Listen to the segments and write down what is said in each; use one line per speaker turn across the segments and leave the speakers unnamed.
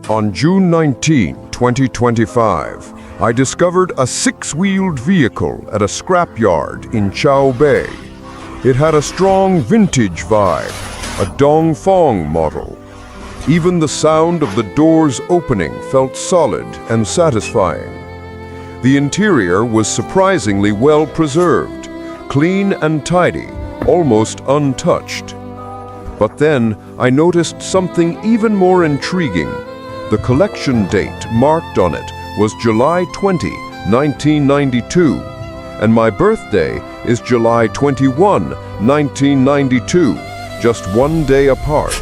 On June 19, 2025, I discovered a six-wheeled vehicle at a scrapyard in Chow Bay. It had a strong vintage vibe, a Dongfeng model. Even the sound of the doors opening felt solid and satisfying. The interior was surprisingly well preserved, clean and tidy, almost untouched. But then I noticed something even more intriguing. The collection date marked on it was July 20, 1992, and my birthday is July 21, 1992, just one day apart.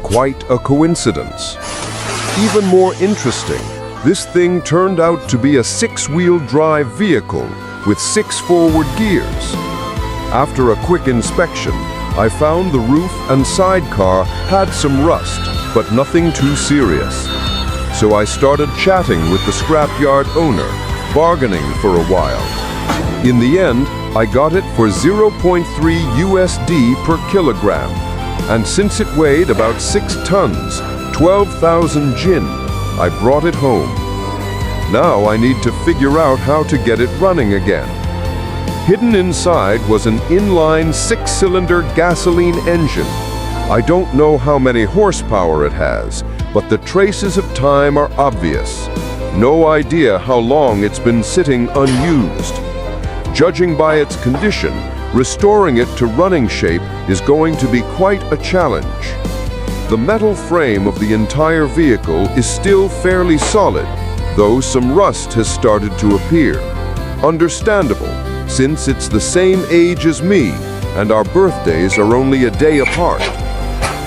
Quite a coincidence. Even more interesting, this thing turned out to be a six-wheel drive vehicle with 6 forward gears. After a quick inspection, I found the roof and sidecar had some rust, but nothing too serious. So I started chatting with the scrapyard owner, bargaining for a while. In the end, I got it for 0.3 USD per kilogram, and since it weighed about 6 tons, 12,000 jin, I brought it home. Now I need to figure out how to get it running again. Hidden inside was an inline 6-cylinder gasoline engine. I don't know how many horsepower it has, but the traces of time are obvious. No idea how long it's been sitting unused. Judging by its condition, restoring it to running shape is going to be quite a challenge. The metal frame of the entire vehicle is still fairly solid, though some rust has started to appear. Understandable, since it's the same age as me, and our birthdays are only a day apart.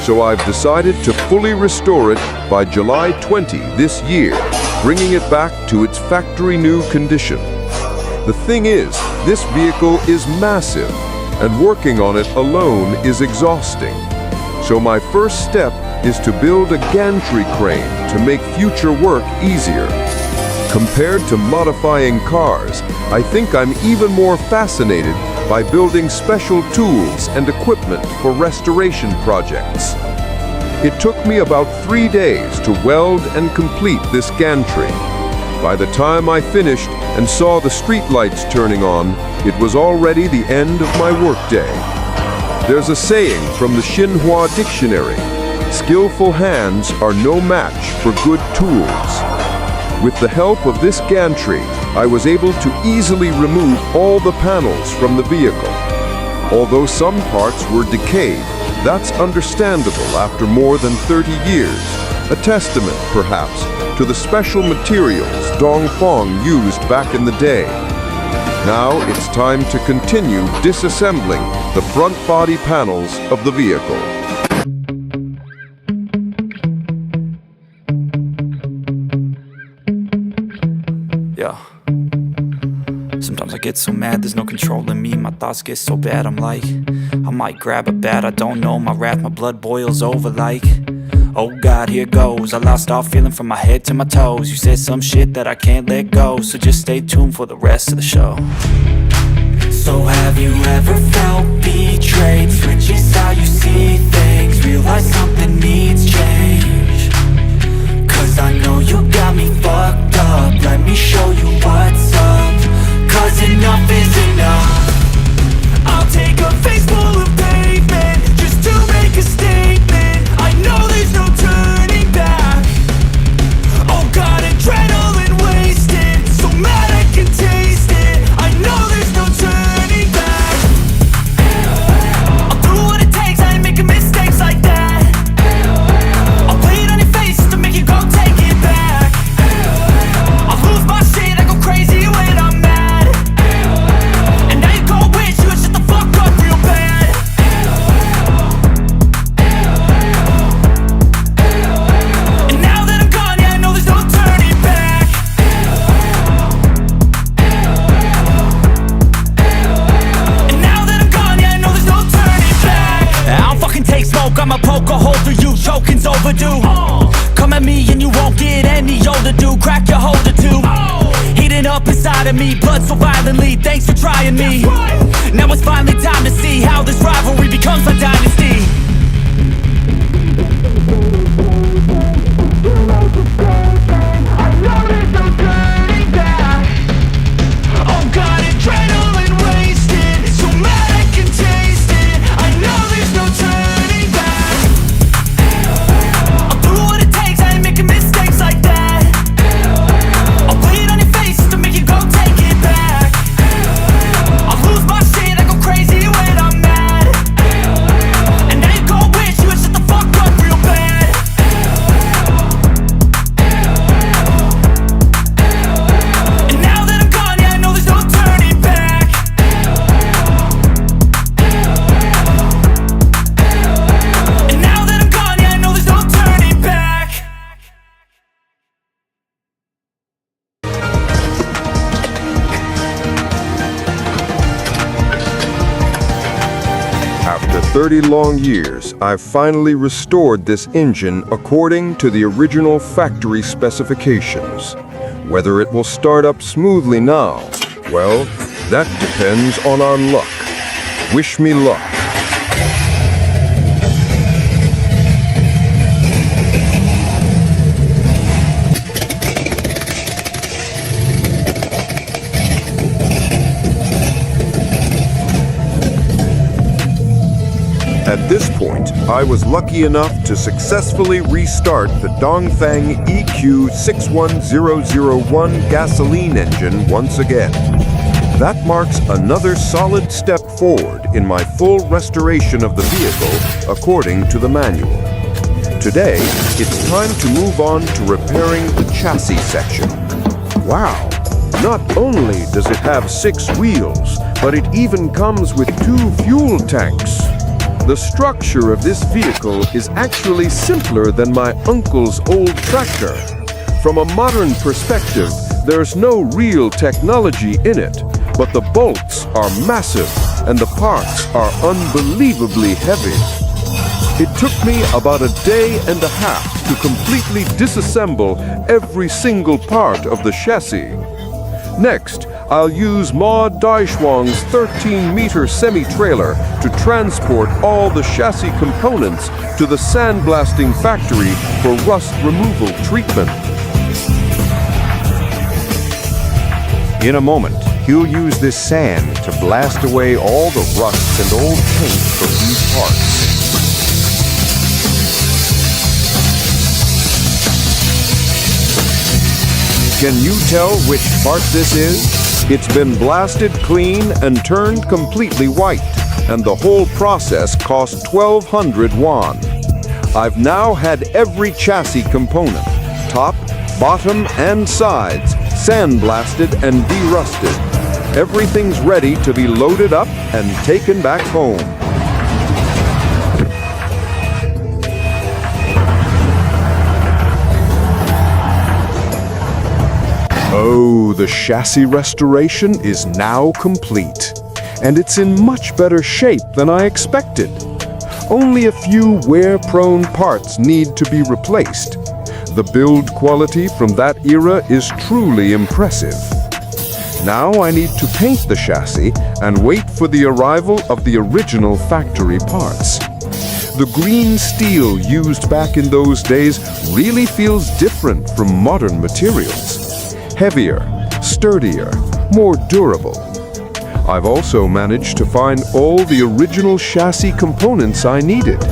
So I've decided to fully restore it by July 20 this year, bringing it back to its factory new condition. The thing is, this vehicle is massive, and working on it alone is exhausting. So my first step is to build a gantry crane to make future work easier. Compared to modifying cars, I think I'm even more fascinated by building special tools and equipment for restoration projects. It took me about 3 days to weld and complete this gantry. By the time I finished and saw the streetlights turning on, it was already the end of my workday. There's a saying from the Xinhua dictionary, "Skillful hands are no match for good tools." With the help of this gantry, I was able to easily remove all the panels from the vehicle. Although some parts were decayed, that's understandable after more than 30 years, a testament, perhaps, to the special materials Dongfeng used back in the day. Now it's time to continue disassembling the front body panels of the vehicle.
Yeah. Sometimes I get so mad, there's no controlling me. My thoughts get so bad, I'm like, I might grab a bat, I don't know. My wrath, my blood boils over like, oh God, here goes. I lost all feeling from my head to my toes. You said some shit that I can't let go, so just stay tuned for the rest of the show. So have you ever felt betrayed? Switches how you see things, realize something needs change. Cause I know you got me fucked up, let me show you what's up. Cause enough is enough. I'll take a face full of pavement just to make a statement. I know there's no turning back. Oh God, adrenaline wasted, so mad I can taste it. I know there's no turning back. I'll do what it takes, I ain't making mistakes like that. I'll play it on your face to make you go take it back. I'll lose my shit, I go crazy when I'm mad. And now you go wish you would shut the fuck up real bad. And now that I'm gone, yeah, I know there's no turning back. And now that I'm gone, yeah, I know there's no turning back. I don't fucking take smoke, I'ma poke a hole through you, choking's overdue. Come at me and you won't get any older, dude. Crack your holder too. Heating up inside of me, blood so violently. Thanks for trying me. Now it's finally time to see how this rivalry becomes a dynasty.
30 long years, I've finally restored this engine according to the original factory specifications. Whether it will start up smoothly now, well, that depends on our luck. Wish me luck. At this point, I was lucky enough to successfully restart the Dongfeng EQ61001 gasoline engine once again. That marks another solid step forward in my full restoration of the vehicle according to the manual. Today, it's time to move on to repairing the chassis section. Wow! Not only does it have 6 wheels, but it even comes with 2 fuel tanks. The structure of this vehicle is actually simpler than my uncle's old tractor. From a modern perspective, there's no real technology in it, but the bolts are massive and the parts are unbelievably heavy. It took me about a day and a half to completely disassemble every single part of the chassis. Next, I'll use Ma Daishuang's 13-meter semi-trailer to transport all the chassis components to the sandblasting factory for rust removal treatment.
In a moment, he'll use this sand to blast away all the rust and old paint from these parts. Can you tell which part this is? It's been blasted clean and turned completely white, and the whole process cost 1,200 yuan. I've now had every chassis component, top, bottom, and sides, sandblasted and derusted. Everything's ready to be loaded up and taken back home. Oh, the chassis restoration is now complete, and it's in much better shape than I expected. Only a few wear-prone parts need to be replaced. The build quality from that era is truly impressive. Now I need to paint the chassis and wait for the arrival of the original factory parts. The green steel used back in those days really feels different from modern materials. Heavier, sturdier, more durable. I've also managed to find all the original chassis components I needed.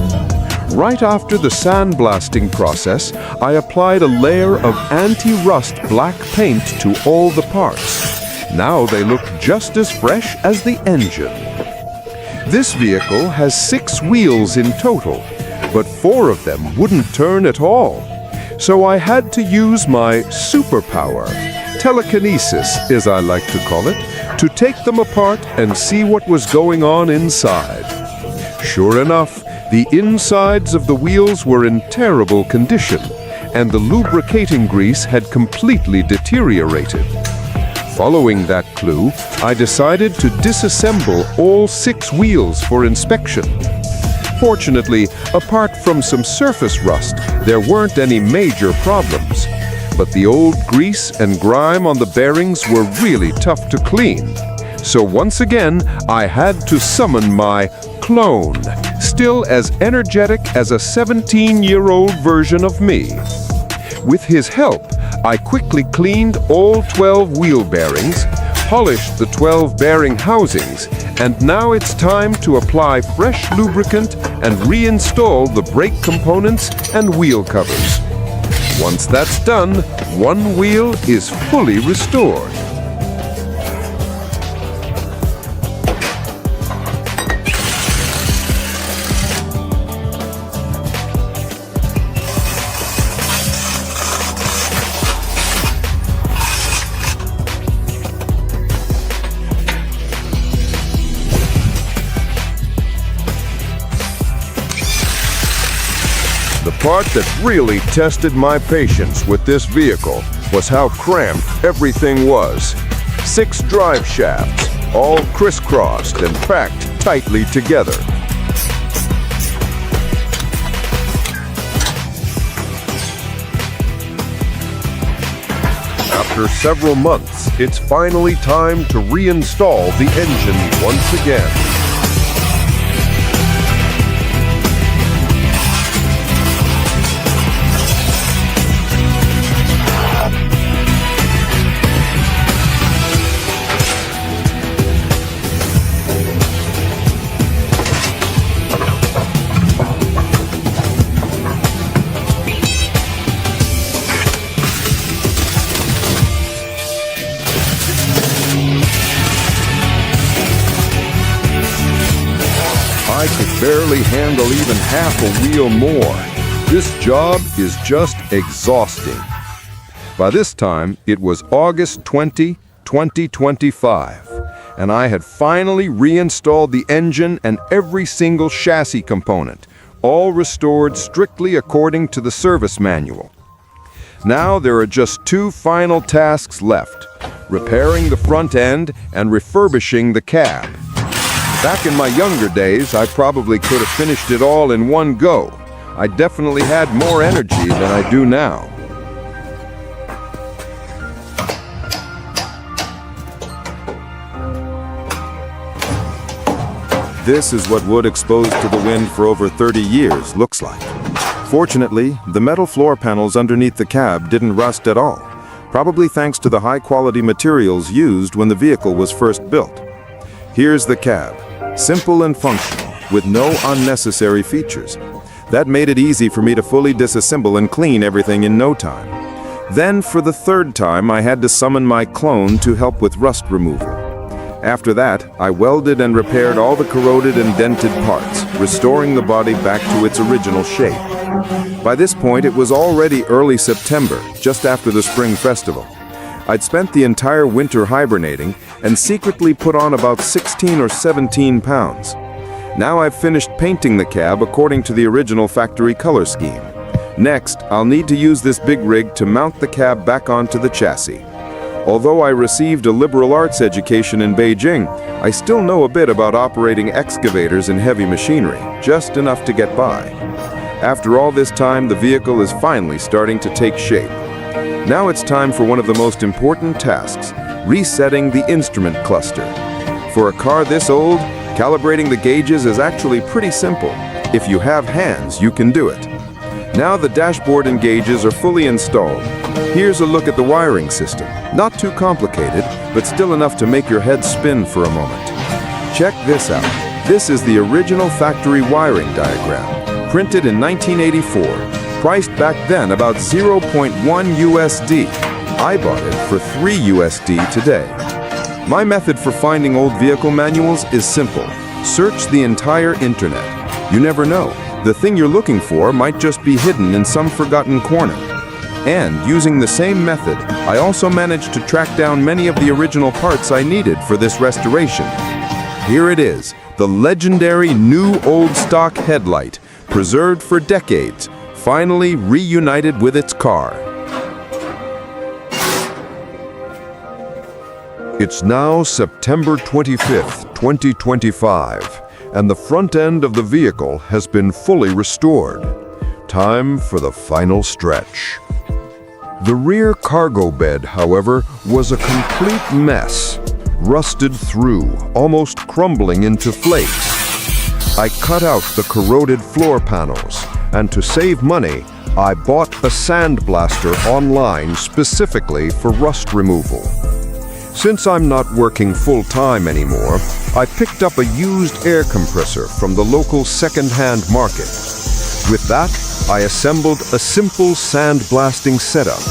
Right after the sandblasting process, I applied a layer of anti-rust black paint to all the parts. Now they look just as fresh as the engine. This vehicle has 6 wheels in total, but 4 of them wouldn't turn at all. So I had to use my superpower, telekinesis as I like to call it, to take them apart and see what was going on inside. Sure enough, the insides of the wheels were in terrible condition, and the lubricating grease had completely deteriorated. Following that clue, I decided to disassemble all 6 wheels for inspection. Fortunately, apart from some surface rust, there weren't any major problems. But the old grease and grime on the bearings were really tough to clean. So once again, I had to summon my clone, still as energetic as a 17-year-old version of me. With his help, I quickly cleaned all 12 wheel bearings, polished the 12 bearing housings, and now it's time to apply fresh lubricant and reinstall the brake components and wheel covers. Once that's done, one wheel is fully restored. The part that really tested my patience with this vehicle was how cramped everything was. 6 drive shafts, all crisscrossed and packed tightly together.
After several months, it's finally time to reinstall the engine once again. I could barely handle even half a wheel more. This job is just exhausting. By this time, it was August 20, 2025, and I had finally reinstalled the engine and every single chassis component, all restored strictly according to the service manual. Now there are just two final tasks left: repairing the front end and refurbishing the cab. Back in my younger days, I probably could have finished it all in one go. I definitely had more energy than I do now.
This is what wood exposed to the wind for over 30 years looks like. Fortunately, the metal floor panels underneath the cab didn't rust at all, probably thanks to the high-quality materials used when the vehicle was first built. Here's the cab, simple and functional, with no unnecessary features. That made it easy for me to fully disassemble and clean everything in no time. Then, for the third time, I had to summon my clone to help with rust removal. After that, I welded and repaired all the corroded and dented parts, restoring the body back to its original shape. By this point, it was already early September, just after the Spring Festival. I'd spent the entire winter hibernating and secretly put on about 16 or 17 pounds. Now I've finished painting the cab according to the original factory color scheme. Next, I'll need to use this big rig to mount the cab back onto the chassis. Although I received a liberal arts education in Beijing, I still know a bit about operating excavators and heavy machinery, just enough to get by. After all this time, the vehicle is finally starting to take shape. Now it's time for one of the most important tasks: resetting the instrument cluster. For a car this old, calibrating the gauges is actually pretty simple. If you have hands, you can do it. Now the dashboard and gauges are fully installed. Here's a look at the wiring system. Not too complicated, but still enough to make your head spin for a moment. Check this out. This is the original factory wiring diagram, printed in 1984, priced back then about 0.1 USD. I bought it for 3 USD today. My method for finding old vehicle manuals is simple. Search the entire internet. You never know. The thing you're looking for might just be hidden in some forgotten corner. And using the same method, I also managed to track down many of the original parts I needed for this restoration. Here it is, the legendary new old stock headlight, preserved for decades, finally reunited with its car.
It's now September 25th, 2025, and the front end of the vehicle has been fully restored. Time for the final stretch. The rear cargo bed, however, was a complete mess, rusted through, almost crumbling into flakes. I cut out the corroded floor panels, and to save money, I bought a sandblaster online specifically for rust removal. Since I'm not working full-time anymore, I picked up a used air compressor from the local second-hand market. With that, I assembled a simple sandblasting setup.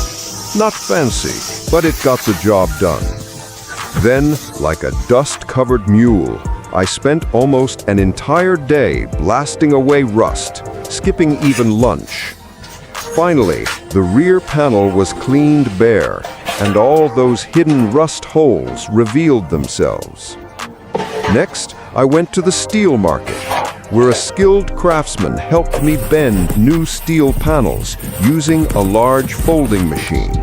Not fancy, but it got the job done. Then, like a dust-covered mule, I spent almost an entire day blasting away rust, skipping even lunch. Finally, the rear panel was cleaned bare, and all those hidden rust holes revealed themselves. Next, I went to the steel market, where a skilled craftsman helped me bend new steel panels using a large folding machine.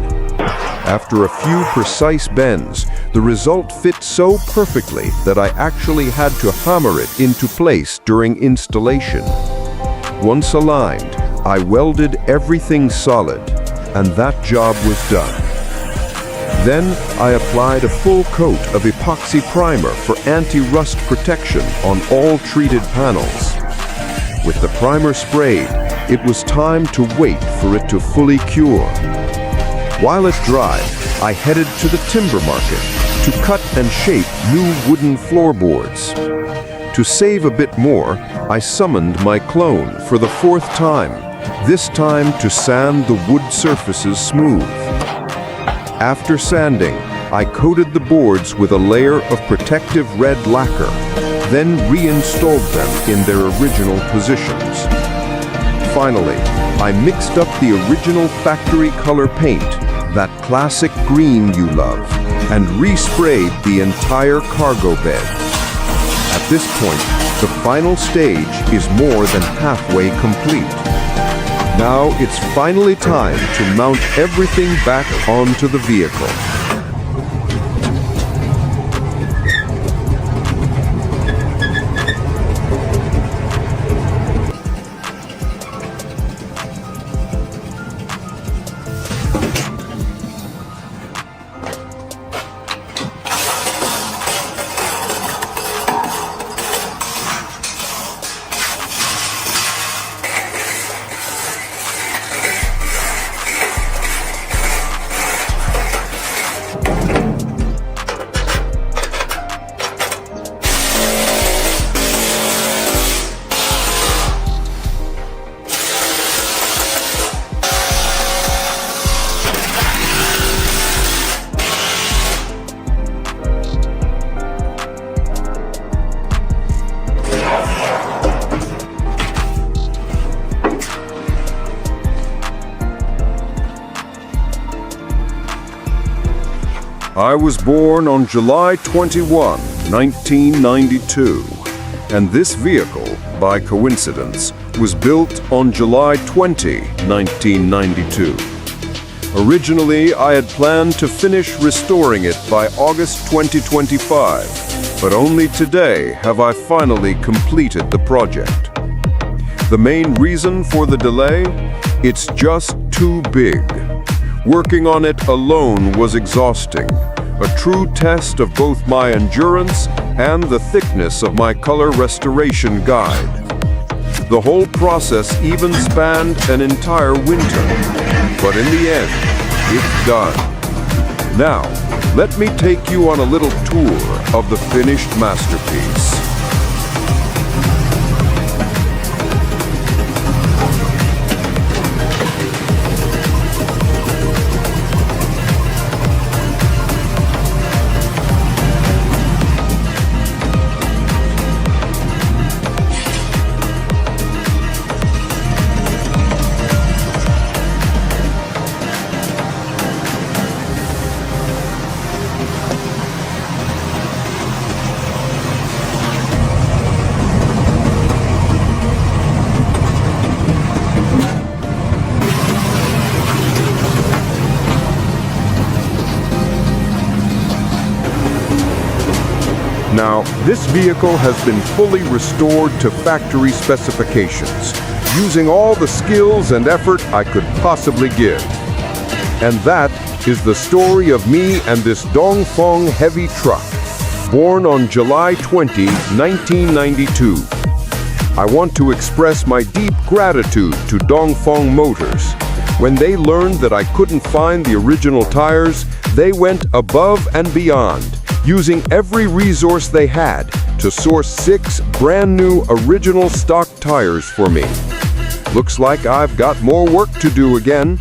After a few precise bends, the result fit so perfectly that I actually had to hammer it into place during installation. Once aligned, I welded everything solid, and that job was done. Then I applied a full coat of epoxy primer for anti-rust protection on all treated panels. With the primer sprayed, it was time to wait for it to fully cure. While it dried, I headed to the timber market to cut and shape new wooden floorboards. To save a bit more, I summoned my clone for the 4th time, this time to sand the wood surfaces smooth. After sanding, I coated the boards with a layer of protective red lacquer, then reinstalled them in their original positions. Finally, I mixed up the original factory color paint, that classic green you love, and resprayed the entire cargo bed. At this point, the final stage is more than halfway complete. Now it's finally time to mount everything back onto the vehicle.
I was born on July 21, 1992, and this vehicle, by coincidence, was built on July 20, 1992. Originally, I had planned to finish restoring it by August 2025, but only today have I finally completed the project. The main reason for the delay? It's just too big. Working on it alone was exhausting, a true test of both my endurance and the thickness of my color restoration guide. The whole process even spanned an entire winter, but in the end, it's done. Now, let me take you on a little tour of the finished masterpiece. Now, this vehicle has been fully restored to factory specifications, using all the skills and effort I could possibly give. And that is the story of me and this Dongfeng heavy truck, born on July 20, 1992. I want to express my deep gratitude to Dongfeng Motors. When they learned that I couldn't find the original tires, they went above and beyond, using every resource they had to source 6 brand new original stock tires for me. Looks like I've got more work to do again.